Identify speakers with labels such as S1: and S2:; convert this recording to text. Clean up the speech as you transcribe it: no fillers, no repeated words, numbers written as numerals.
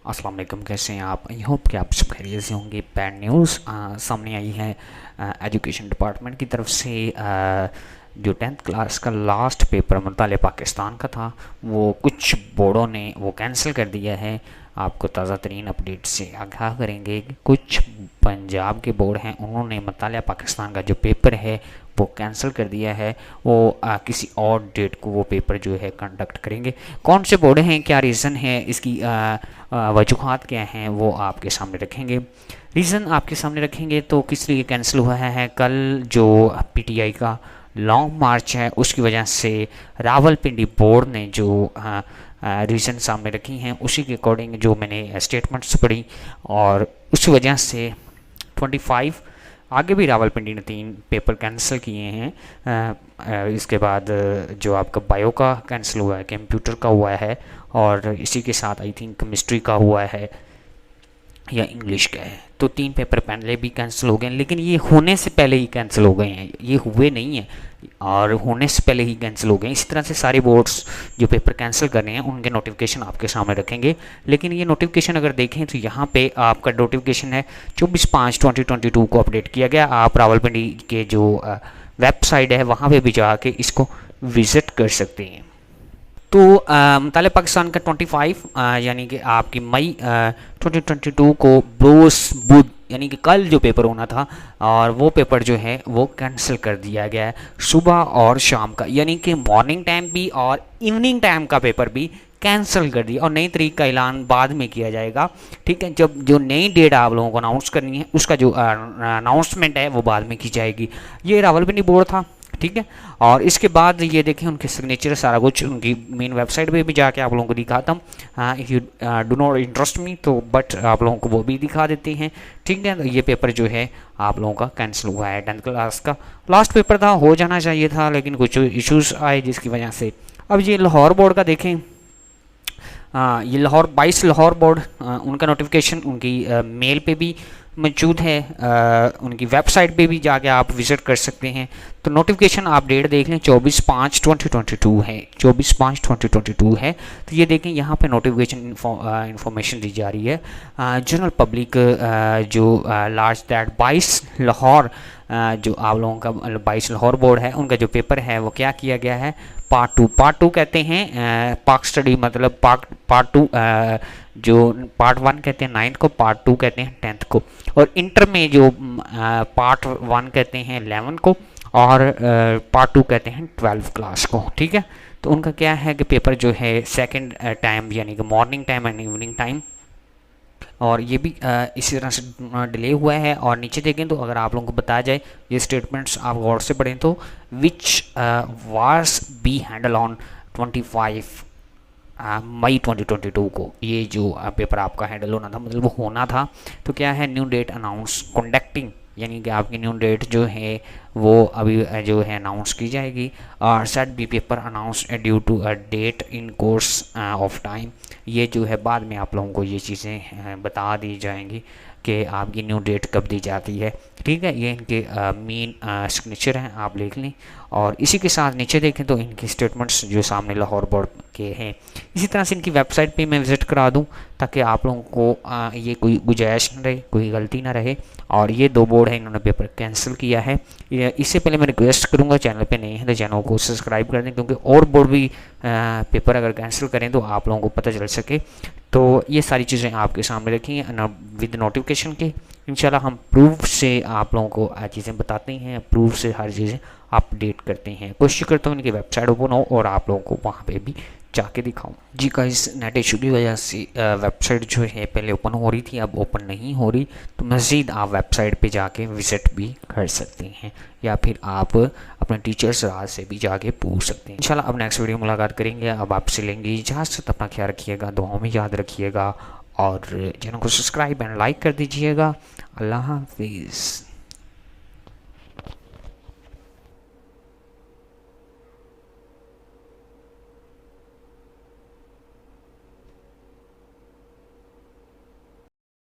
S1: अस्सलाम वालेकुम, कैसे हैं आप? आई होप कि आप सब खैरियत से होंगे। बैड न्यूज़ सामने आई है एजुकेशन डिपार्टमेंट की तरफ से। जो 10th क्लास का लास्ट पेपर मुताले पाकिस्तान का था, वो कुछ बोर्डों ने वो कैंसिल कर दिया है। आपको ताज़ा तरीन अपडेट से आगाह करेंगे कि कुछ पंजाब के बोर्ड हैं, उन्होंने मुताले पाकिस्तान का जो पेपर है वो कैंसिल कर दिया है। वो किसी और डेट को वो पेपर जो है कंडक्ट करेंगे। कौन से बोर्ड हैं, क्या रीज़न है, इसकी वजूहात क्या हैं, वो आपके सामने रखेंगे। रीज़न आपके सामने रखेंगे तो किस लिए कैंसिल हुआ है। कल जो पीटीआई का लॉन्ग मार्च है, उसकी वजह से रावलपिंडी बोर्ड ने जो रीज़न सामने रखी हैं, उसी के अकॉर्डिंग जो मैंने स्टेटमेंट्स पढ़ी, और उस वजह से 25 आगे भी रावलपिंडी ने 3 पेपर कैंसिल किए हैं। इसके बाद जो आपका बायो का कैंसिल हुआ है, कंप्यूटर का हुआ है, और इसी के साथ आई थिंक केमिस्ट्री का हुआ है या इंग्लिश का है। तो 3 पेपर पहले भी कैंसिल हो गए, लेकिन ये होने से पहले ही कैंसिल हो गए हैं, ये हुए नहीं हैं और होने से पहले ही कैंसिल हो गए। इसी तरह से सारे बोर्ड्स जो पेपर कैंसिल कर रहे हैं, उनके नोटिफिकेशन आपके सामने रखेंगे। लेकिन ये नोटिफिकेशन अगर देखें तो यहाँ पे आपका नोटिफिकेशन है 24/5/2022 को अपडेट किया गया। आप रावलपिंडी के जो वेबसाइट है वहाँ पर भी जाके इसको विज़िट कर सकते हैं। तो मुताले पाकिस्तान का 25 यानी कि आपकी मई 2022 को बरोज़ बुध यानी कि कल जो पेपर होना था, और वो पेपर जो है वो कैंसिल कर दिया गया है। सुबह और शाम का यानी कि मॉर्निंग टाइम भी और इवनिंग टाइम का पेपर भी कैंसिल कर दिया, और नई तारीख का ऐलान बाद में किया जाएगा। ठीक है, जब जो नई डेट आप लोगों को अनाउंस करनी है, उसका जो अनाउंसमेंट है वो बाद में की जाएगी। ये रावलपिंडी बोर्ड था। ठीक है, और इसके बाद ये देखें उनके सिग्नेचर सारा कुछ उनकी मेन वेबसाइट पे भी जाके आप लोगों को दिखाता हूँ। If you do not interest me तो बट आप लोगों को वो भी दिखा देते हैं। ठीक है, तो ये पेपर जो है आप लोगों का कैंसिल हुआ है। 10th क्लास का लास्ट पेपर था, हो जाना चाहिए था, लेकिन कुछ इश्यूज़ आए जिसकी वजह से। अब ये लाहौर बोर्ड का देखें। ये लाहौर 22 लाहौर बोर्ड, उनका नोटिफिकेशन उनकी मेल पे भी मौजूद है, उनकी वेबसाइट पे भी जाके आप विज़िट कर सकते हैं। तो नोटिफिकेशन आप डेट देख लें, 24/5/2022 है, 24/5/2022 है। तो ये देखें यहाँ पे नोटिफिकेशन इंफॉर्मेशन दी जा रही है। जनरल पब्लिक जो लार्ज दैट 22 लाहौर, जो आप लोगों का 22 लाहौर बोर्ड है, उनका जो पेपर है वो क्या किया गया है, पार्ट 2 कहते हैं। पार्ट स्टडी मतलब पार्ट 2, जो पार्ट 1 कहते हैं 9th को, पार्ट 2 कहते हैं 10th को, और इंटर में जो पार्ट 1 कहते हैं 11 को, और पार्ट 2 कहते हैं 12 क्लास को। ठीक है, तो उनका क्या है कि पेपर जो है सेकंड टाइम यानी कि morning time and evening time, और ये भी इसी तरह से डिले हुआ है। और नीचे देखें तो अगर आप लोगों को बताया जाए, ये स्टेटमेंट्स आप गौर से पढ़ें तो, which was B handle on 25 मई 2022 को, ये जो पेपर आपका हैंडल होना था, मतलब वो होना था। तो क्या है, न्यू डेट अनाउंस कंडक्टिंग, यानी कि आपकी न्यू डेट जो है वो अभी जो है अनाउंस की जाएगी। और set B paper announce due to a date in course of time, ये जो है बाद में आप लोगों को ये चीज़ें बता दी जाएंगी कि आपकी न्यू डेट कब दी जाती है। ठीक है, ये इनके मेन सिग्नेचर हैं, आप लिख लें। और इसी के साथ नीचे देखें तो इनकी स्टेटमेंट्स जो सामने लाहौर बोर्ड के हैं, इसी तरह से इनकी वेबसाइट पे मैं विज़िट करा दूं, ताकि आप लोगों को ये कोई गुंजाइश न रहे, कोई गलती ना रहे। और ये 2 बोर्ड है, इन्होंने पेपर कैंसिल किया है। इससे पहले मैं रिक्वेस्ट करूँगा, चैनल पे नए हैं तो चैनल को सब्सक्राइब कर दें, क्योंकि और बोर्ड भी पेपर अगर कैंसिल करें तो आप लोगों को पता चल सके। तो ये सारी चीज़ें आपके सामने रखी हैं विद नोटिफिकेशन के। इंशाल्लाह हम प्रूफ से आप लोगों को चीज़ें बताते हैं, प्रूफ से हर चीज़ें अपडेट करते हैं। कोशिश करता हूँ इनकी वेबसाइट ओपन हो और आप लोगों को वहाँ पे भी जाके दिखाऊं। जी का इस नेट इशू की वजह से वेबसाइट जो है पहले ओपन हो रही थी, अब ओपन नहीं हो रही। तो मज़ीद आप वेबसाइट पे जाके विज़िट भी कर सकते हैं, या फिर आप अपने टीचर्स राज से भी जाके पूछ सकते हैं। इंशाल्लाह अब नेक्स्ट वीडियो मुलाकात करेंगे। अब आपसे लेंगे इजाज़त, अपना ख्याल रखिएगा, दुआओं में याद रखिएगा, और चैनल को सब्सक्राइब एंड लाइक कर दीजिएगा। अल्लाह हाफिज़।